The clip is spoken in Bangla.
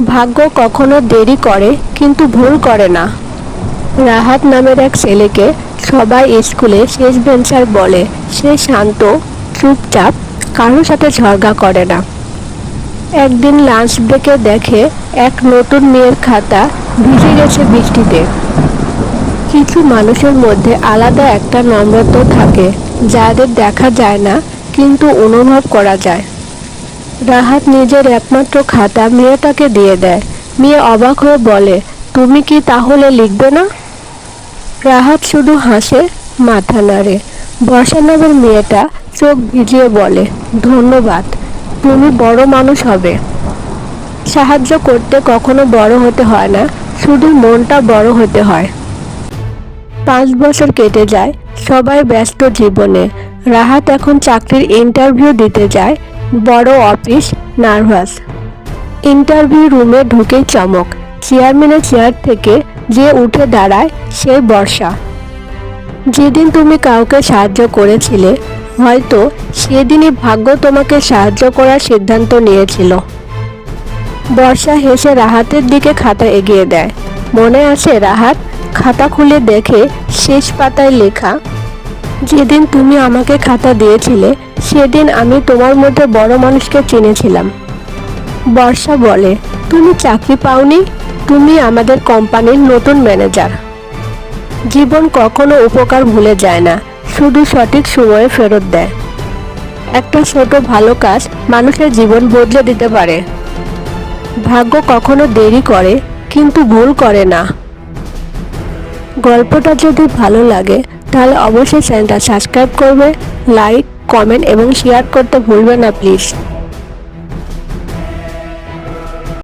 ভাগ্য কখনো দেরি করে কিন্তু ভুল করে না। রাহাত নামের এক ছেলেকে সবাই স্কুলে শেষ বেঞ্চার বলে। সে শান্ত, চুপচাপ, কারোর সাথে ঝগড়া করে না। একদিন লাঞ্চ ব্রেকে দেখে এক নতুন মেয়ের খাতা ভিজে গেছে বৃষ্টিতে। কিছু মানুষের মধ্যে আলাদা একটা নম্রতা থাকে যাদের দেখা যায় না কিন্তু অনুভব করা যায়। রাহাত নিজের একমাত্র খাতা মেয়েটাকে দিয়ে দেয়। মেয়ে অবাক হয়ে বলে, তুমি কি তাহলে লিখবে না? রাহাত শুধু হাসে, মাথা নাড়ে। বর্ষা নামের মেয়েটা চোখ ভিজিয়ে বলে, ধন্যবাদ, তুমি বড় মানুষ হবে। সাহায্য করতে কখনো বড় হতে হয় না, শুধু মনটা বড় হতে হয়। 5 বছর কেটে যায়, সবাই ব্যস্ত জীবনে। রাহাত এখন চাকরির ইন্টারভিউ দিতে যায়। বড় অফিস, নার্ভাস। ইন্টারভিউ রুমে ঢুকেই চমক। চেয়ারম্যানের চেয়ার থেকে যে উঠে দাঁড়ায় সে বর্ষা। যেদিন তুমি কাউকে সাহায্য করেছিলে, হয়তো সেদিনই ভাগ্য তোমাকে সাহায্য করার সিদ্ধান্ত নিয়েছিল। বর্ষা হেসে রাহাতের দিকে খাতা এগিয়ে দেয়। মনে আছে রাহাত? খাতা খুলে দেখে শেষ পাতায় লেখা, যেদিন তুমি আমাকে খাতা দিয়েছিলে সেদিন আমি তোমার মধ্যে বড় মানুষকে চিনেছিলাম। বর্ষা বলে, তুমি চাকরি পাওনি, তুমি আমাদের কোম্পানির নতুন ম্যানেজার। জীবন কখনো উপকার ভুলে যায় না, শুধু সঠিক সময়ে ফেরত দেয়। একটা ছোট ভালো কাজ মানুষের জীবন বদলে দিতে পারে। ভাগ্য কখনো দেরি করে কিন্তু ভুল করে না। গল্পটা যদি ভালো লাগে তাহলে অবশ্যই চ্যানেলটা সাবস্ক্রাইব করবে, লাইক, কমেন্ট এবং শেয়ার করতে ভুলবে না প্লিজ।